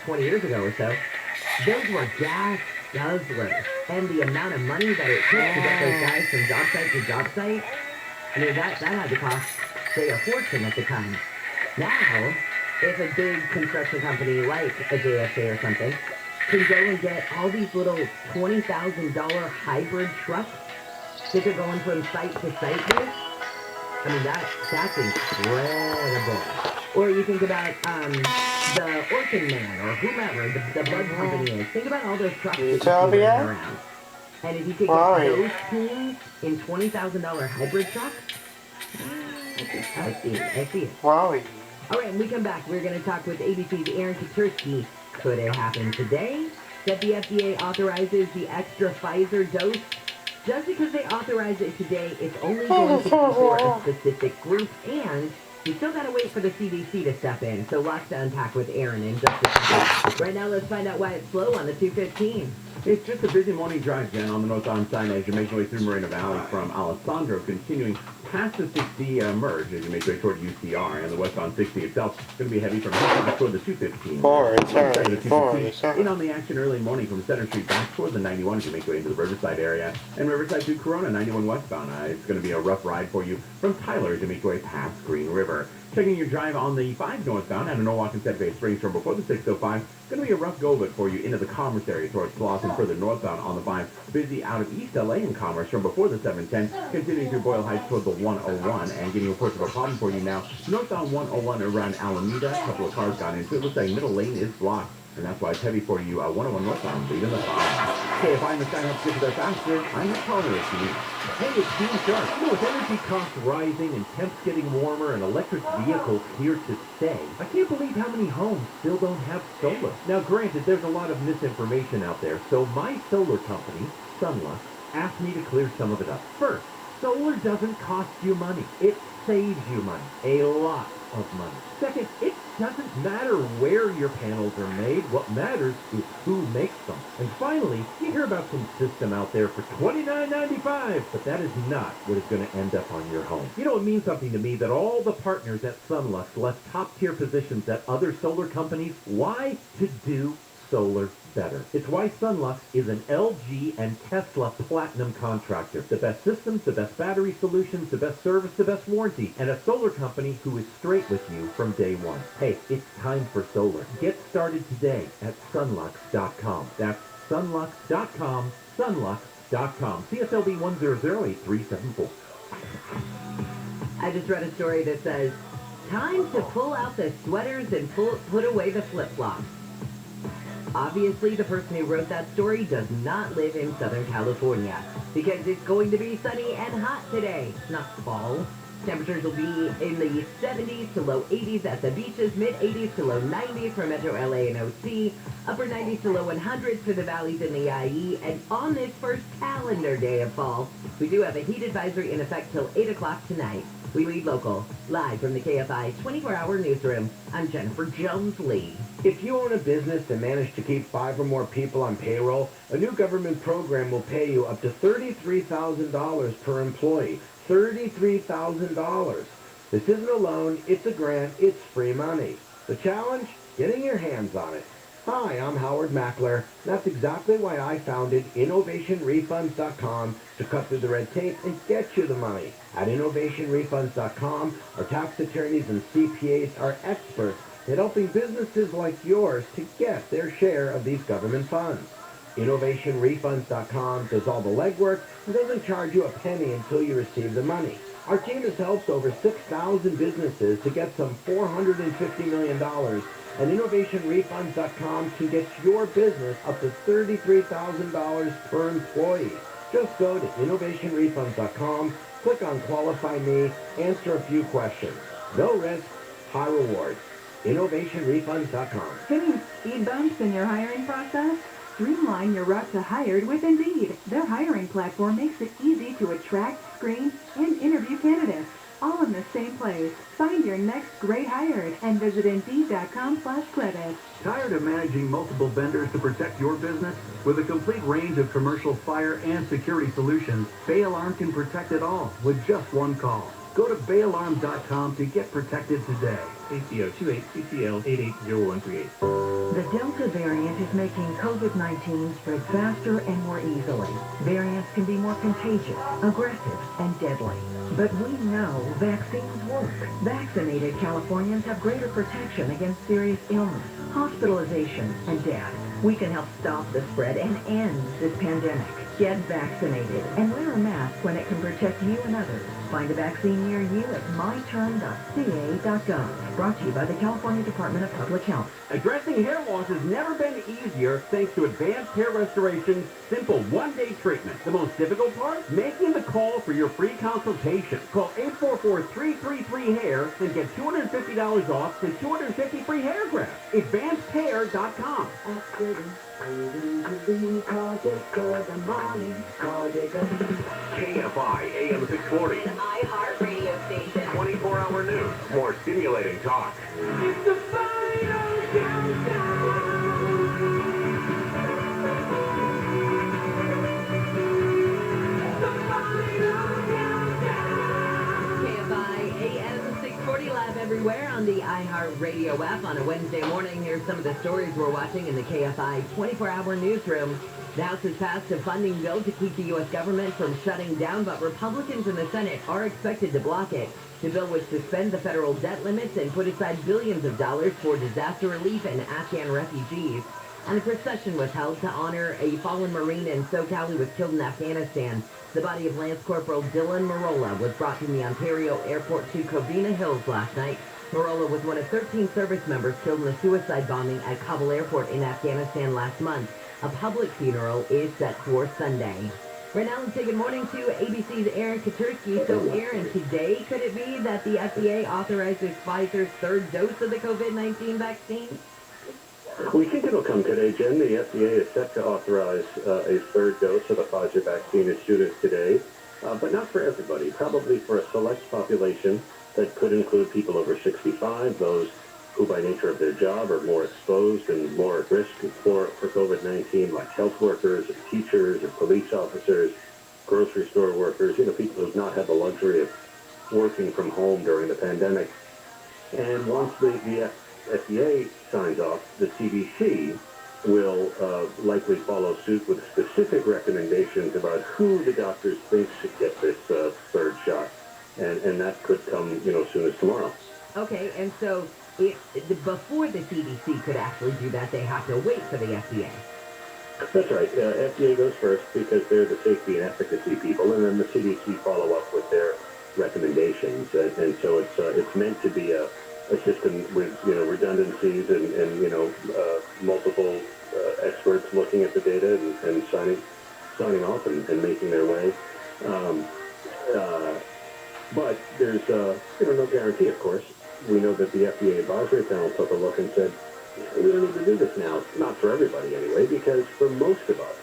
20 years ago or so, those were gas guzzlers. And the amount of money that it took to get those guys from job site to job site, I mean, that had to cost, say, a fortune at the time. Now, if a big construction company like a JFK or something can go and get all these little $20,000 hybrid trucks that they're going from site to site with, I mean, that's incredible. Or you think about the Orphan Man or whomever the blood company is. Think about all those trucks that you see running around. And if you could get those teams in $20,000 hybrid trucks, I see it. Wowie. All right, when we come back, we're going to talk with ABC's Aaron Katursky. Could it happen today that the FDA authorizes the extra Pfizer dose? Just because they authorize it today, it's only going to be for a specific group, and we still got to wait for the CDC to step in. So lots to unpack with Aaron in just a second. Right now, let's find out why it's slow on the 215. It's just a busy morning drive, Jen, on the northbound side as you make your way through Moreno Valley from Alessandro, continuing past the 60 merge as you make your way toward UCR, and the westbound 60 itself is going to be heavy from northbound toward the 215. In on the action early morning from Center Street back toward the 91 as you make your way into the Riverside area, and Riverside to Corona, 91 westbound. It's going to be a rough ride for you from Tyler as you make your way past Green River. Checking your drive on the 5 northbound at Norwalk and Santa Fe Springs from before the 605. It's going to be a rough go of it for you into the Commerce area towards Sloss and further northbound on the 5. Busy out of East LA in Commerce from before the 710. Continuing through Boyle Heights toward the 101 and getting reports of a problem for you now. Northbound 101 around Alameda. A couple of cars got into it. Looks like middle lane is blocked. And that's why it's heavy for you. 101 northbound, leaving the 5. KFI in the sky helps get you there faster. I'm not calling it to you. Hey, it's Dean Sharp. You know, with energy costs rising and temps getting warmer and electric vehicles here to stay, I can't believe how many homes still don't have solar. Now, granted, there's a lot of misinformation out there, so my solar company, Sunlux, asked me to clear some of it up. First, solar doesn't cost you money. It saves you money. A lot of money. Second, it doesn't matter where your panels are made. What matters is who makes them. And finally, you hear about some system out there for $29.95, but that is not what is going to end up on your home. You know, it means something to me that all the partners at Sunlux left top-tier positions at other solar companies. Why? To do solar better. It's why Sunlux is an LG and Tesla Platinum contractor. The best systems, the best battery solutions, the best service, the best warranty, and a solar company who is straight with you from day one. Hey, it's time for solar. Get started today at sunlux.com. That's sunlux.com, sunlux.com. CSLB 1008374. I just read a story that says, time to pull out the sweaters and put away the flip-flops. Obviously, the person who wrote that story does not live in Southern California, because it's going to be sunny and hot today, not fall. Temperatures will be in the 70s to low 80s at the beaches, mid-80s to low 90s for Metro LA and OC, upper 90s to low 100s for the valleys in the IE, and on this first calendar day of fall, we do have a heat advisory in effect till 8 o'clock tonight. We lead local, live from the KFI 24-hour newsroom. I'm Jennifer Jones-Lee. If you own a business and manage to keep 5 or more people on payroll, a new government program will pay you up to $33,000 per employee. $33,000. This isn't a loan, it's a grant, it's free money. The challenge? Getting your hands on it. Hi, I'm Howard Mackler. That's exactly why I founded InnovationRefunds.com to cut through the red tape and get you the money. At InnovationRefunds.com, our tax attorneys and CPAs are experts at helping businesses like yours to get their share of these government funds. InnovationRefunds.com does all the legwork and doesn't charge you a penny until you receive the money. Our team has helped over 6,000 businesses to get some $450 million, and InnovationRefunds.com can get your business up to $33,000 per employee. Just go to InnovationRefunds.com, click on Qualify Me, answer a few questions. No risk, high rewards. InnovationRefunds.com. Hitting speed bumps in your hiring process? Streamline your route to hired with Indeed. Their hiring platform makes it easy to attract, screen, and interview candidates, all in the same place. Find your next great hired and visit Indeed.com/credits. Tired of managing multiple vendors to protect your business? With a complete range of commercial fire and security solutions, Bay Alarm can protect it all with just one call. Go to bailarm.com to get protected today. ACO 28 CCL 880138. The Delta variant is making COVID-19 spread faster and more easily. Variants can be more contagious, aggressive, and deadly. But we know vaccines work. Vaccinated Californians have greater protection against serious illness, hospitalization, and death. We can help stop the spread and end this pandemic. Get vaccinated and wear a mask when it can protect you and others. Find a vaccine near you at myturn.ca.gov. Brought to you by the California Department of Public Health. Addressing hair loss has never been easier thanks to Advanced Hair Restoration's simple one-day treatment. The most difficult part? Making the call for your free consultation. Call 844-333-HAIR and get $250 off and 250 free hair grafts. AdvancedHair.com. KFI AM 640. iHeart radio station. 24-hour news. More stimulating talk. It's the final countdown. The final countdown. KFI AM 640 live everywhere on the iHeart Radio app on a Wednesday morning. Here's some of the stories we're watching in the KFI 24-hour newsroom. The House has passed a funding bill to keep the U.S. government from shutting down, but Republicans in the Senate are expected to block it. The bill would suspend the federal debt limits and put aside billions of dollars for disaster relief and Afghan refugees. And a procession was held to honor a fallen Marine in SoCal who was killed in Afghanistan. The body of Lance Corporal Dylan Marola was brought from the Ontario airport to Covina Hills last night. Marola was one of 13 service members killed in the suicide bombing at Kabul Airport in Afghanistan last month. A public funeral is set for Sunday. Right now, let's say good morning to ABC's Aaron Katursky. So, Aaron, today could it be that the FDA authorizes Pfizer's third dose of the COVID-19 vaccine? We think it'll come today, Jen. The FDA is set to authorize a third dose of the Pfizer vaccine as soon as today, but not for everybody. Probably for a select population that could include people over 65, those who by nature of their job are more exposed and more at risk for COVID-19, like health workers and teachers and police officers, grocery store workers, people who've not had the luxury of working from home during the pandemic. And once the FDA signs off, the CDC will likely follow suit with specific recommendations about who the doctors think should get this third shot. And that could come, as soon as tomorrow. Okay, and so before the CDC could actually do that, they have to wait for the FDA. That's right. FDA goes first because they're the safety and efficacy people, and then the CDC follow up with their recommendations. And so it's meant to be a system with redundancies and multiple experts looking at the data and signing off and making their way. But there's no guarantee, of course. We know that the FDA advisory panel took a look and said, we don't need to do this now. Not for everybody anyway, because for most of us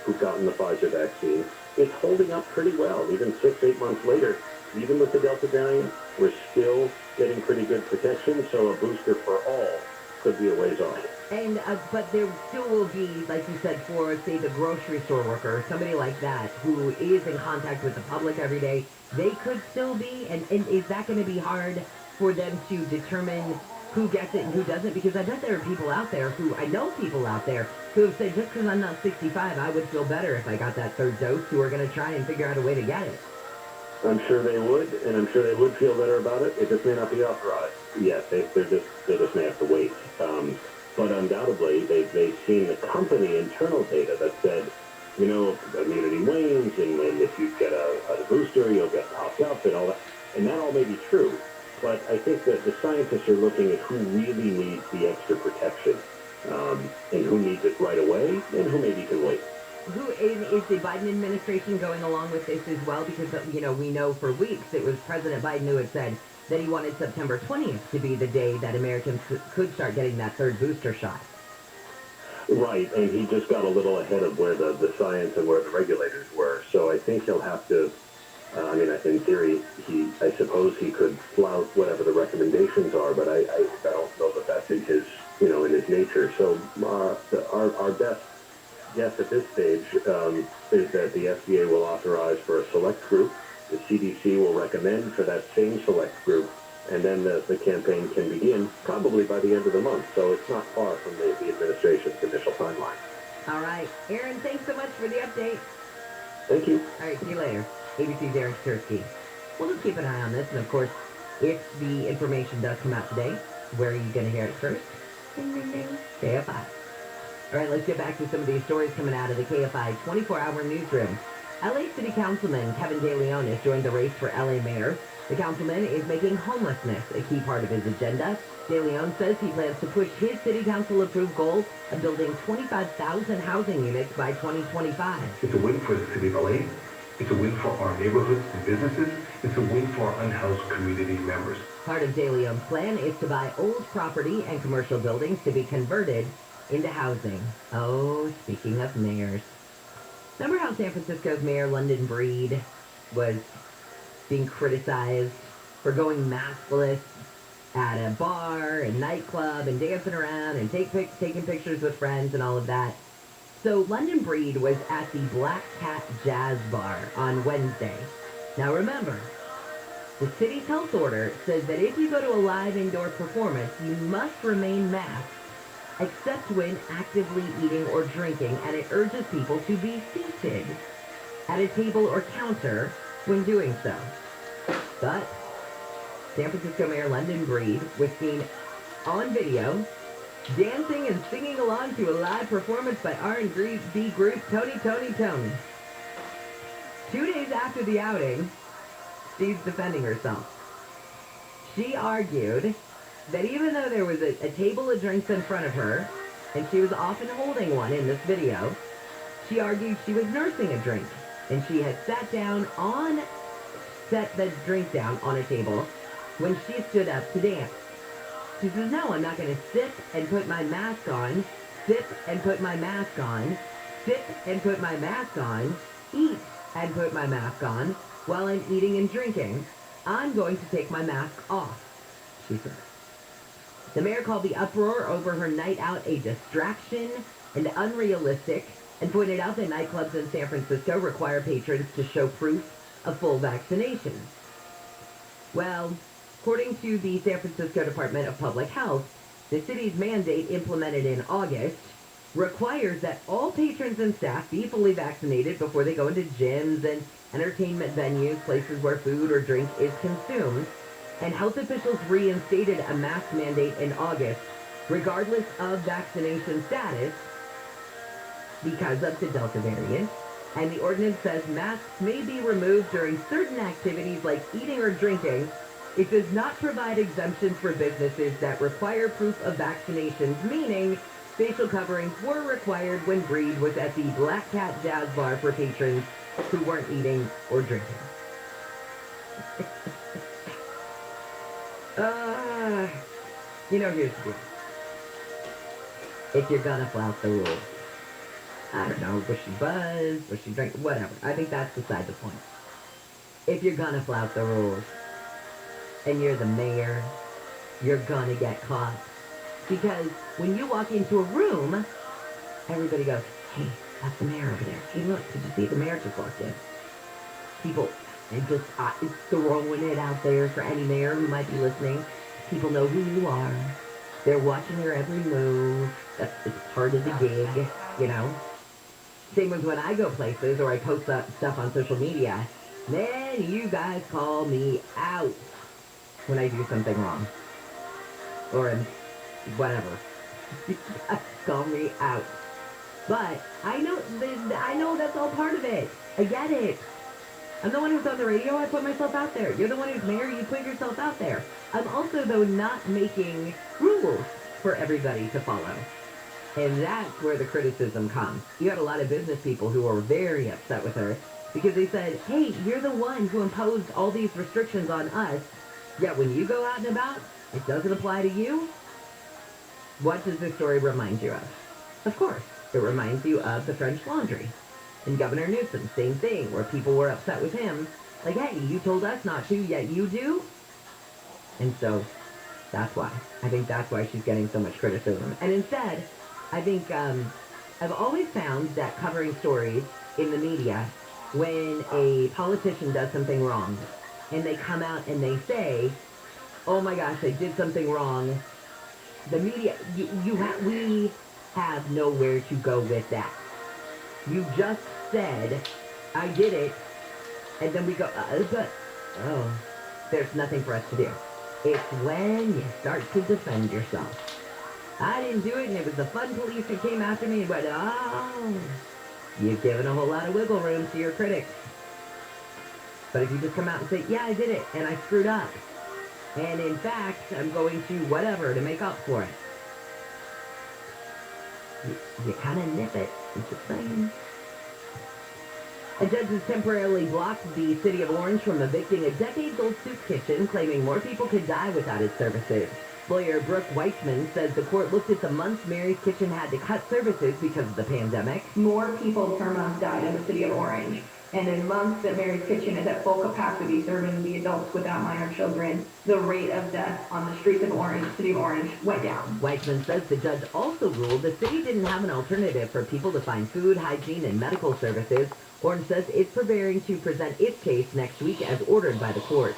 who've gotten the Pfizer vaccine, it's holding up pretty well. Even 6-8 months later, even with the Delta variant, we're still getting pretty good protection, so a booster for all could be a ways off. And but there still will be, like you said, for, say, the grocery store worker, somebody like that who is in contact with the public every day, they could still be, and is that going to be hard for them to determine who gets it and who doesn't? Because I bet there are people out there I know people out there who have said, just because I'm not 65, I would feel better if I got that third dose, who are going to try and figure out a way to get it. I'm sure they would, and I'm sure they would feel better about it. It just may not be authorized yet. They just may have to wait. But undoubtedly, they've seen the company internal data that said, immunity wanes, and if you get a booster, you'll get popped up and all that. And that all may be true. But I think that the scientists are looking at who really needs the extra protection, and who needs it right away, and who maybe can wait. Who is the Biden administration going along with this as well? Because, we know for weeks it was President Biden who had said that he wanted September 20th to be the day that Americans could start getting that third booster shot. Right, and he just got a little ahead of where the science and where the regulators were. So I think he'll have to, in theory, I suppose he could flout whatever the recommendations are, but I don't know that that's in his nature. So our best guess at this stage is that the FDA will authorize for a select group The CDC will recommend for that same select group, and then the campaign can begin probably by the end of the month. So it's not far from the administration's initial timeline. All right. Aaron, thanks so much for the update. Thank you. All right, see you later. ABC's Aaron Tursky. We'll just keep an eye on this, and of course, if the information does come out today, where are you going to hear it first? Ding, ding, ding. KFI. All right, let's get back to some of these stories coming out of the KFI 24-hour newsroom. LA City Councilman Kevin DeLeon has joined the race for LA Mayor. The councilman is making homelessness a key part of his agenda. DeLeon says he plans to push his city council-approved goal of building 25,000 housing units by 2025. It's a win for the city of LA. It's a win for our neighborhoods and businesses. It's a win for our unhoused community members. Part of DeLeon's plan is to buy old property and commercial buildings to be converted into housing. Oh, speaking of mayors. Remember how San Francisco's Mayor London Breed was being criticized for going maskless at a bar and nightclub and dancing around and taking pictures with friends and all of that? So London Breed was at the Black Cat Jazz Bar on Wednesday. Now remember, the city's health order says that if you go to a live indoor performance, you must remain masked, except when actively eating or drinking, and it urges people to be seated at a table or counter when doing so. But San Francisco Mayor London Breed was seen on video dancing and singing along to a live performance by R&B group Tony. 2 days after the outing, she's defending herself. She argued that even though there was a table of drinks in front of her, and she was often holding one in this video, she argued she was nursing a drink, and she had set the drink down on a table when she stood up to dance. She says, no, I'm not going to sip and put my mask on, sip and put my mask on, sip and put my mask on, eat and put my mask on while I'm eating and drinking. I'm going to take my mask off, she said. The mayor called the uproar over her night out a distraction and unrealistic, and pointed out that nightclubs in San Francisco require patrons to show proof of full vaccination. Well, according to the San Francisco Department of Public Health, the city's mandate implemented in August requires that all patrons and staff be fully vaccinated before they go into gyms and entertainment venues, places where food or drink is consumed. And health officials reinstated a mask mandate in August, regardless of vaccination status, because of the Delta variant. And the ordinance says masks may be removed during certain activities like eating or drinking. It does not provide exemptions for businesses that require proof of vaccinations, meaning facial coverings were required when Breed was at the Black Cat Jazz Bar for patrons who weren't eating or drinking. Here's the deal. If you're gonna flout the rules, I don't know, was she buzzed, was she drink, whatever. I think that's beside the point. If you're gonna flout the rules, and you're the mayor, you're gonna get caught. Because when you walk into a room, everybody goes, hey, that's the mayor over there. Hey, look, did you see the mayor just walked in? People, and just throwing it out there for any mayor who might be listening. People know who you are. They're watching your every move. It's part of the gig, Same as when I go places or I post stuff on social media. Then you guys call me out when I do something wrong. Or whatever. You guys call me out. But I know that's all part of it. I get it. I'm the one who's on the radio, I put myself out there. You're the one who's mayor, you put yourself out there. I'm also, though, not making rules for everybody to follow. And that's where the criticism comes. You had a lot of business people who were very upset with her because they said, hey, you're the one who imposed all these restrictions on us, yet when you go out and about, it doesn't apply to you? What does this story remind you of? Of course, it reminds you of the French Laundry. And Governor Newsom, same thing, where people were upset with him. Like, hey, you told us not to, yet you do? And so, that's why. I think that's why she's getting so much criticism. And instead, I think I've always found that covering stories in the media when a politician does something wrong, and they come out and they say, oh my gosh, I did something wrong, the media, we have nowhere to go with that. You just said, I did it, and then we go, but, oh, there's nothing for us to do. It's when you start to defend yourself. I didn't do it, and it was the fun police who came after me and went, oh, you've given a whole lot of wiggle room to your critics. But if you just come out and say, yeah, I did it, and I screwed up, and in fact, I'm going to whatever to make up for it, you kind of nip it. I'm just saying. A judge has temporarily blocked the city of Orange from evicting a decades-old soup kitchen, claiming more people could die without its services. Lawyer Brooke Weichman says the court looked at the months Mary's Kitchen had to cut services because of the pandemic. More people per month died in the city of Orange. And in months that Mary's Kitchen is at full capacity serving the adults without minor children, the rate of death on the streets of Orange, city of Orange, went down. Weichman says the judge also ruled the city didn't have an alternative for people to find food, hygiene, and medical services. Orange says it's preparing to present its case next week as ordered by the court.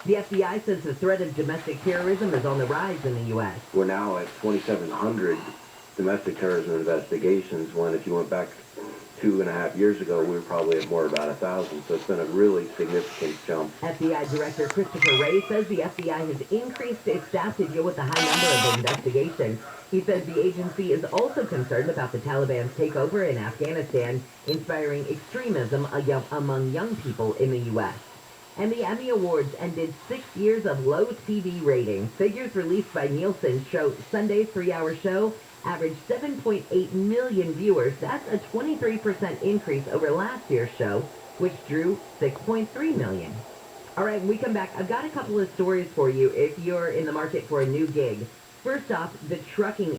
The FBI says the threat of domestic terrorism is on the rise in the U.S. We're now at 2,700 domestic terrorism investigations, when if you went back 2.5 years ago, we were probably at more about 1,000, so it's been a really significant jump. FBI Director Christopher Wray says the FBI has increased its staff to deal with the high number of investigations. He says the agency is also concerned about the Taliban's takeover in Afghanistan, inspiring extremism among young people in the U.S. And the Emmy Awards ended 6 years of low TV ratings. Figures released by Nielsen show Sunday's 3-hour show averaged 7.8 million viewers. That's a 23% increase over last year's show, which drew 6.3 million. All right, when we come back, I've got a couple of stories for you if you're in the market for a new gig. First off, the trucking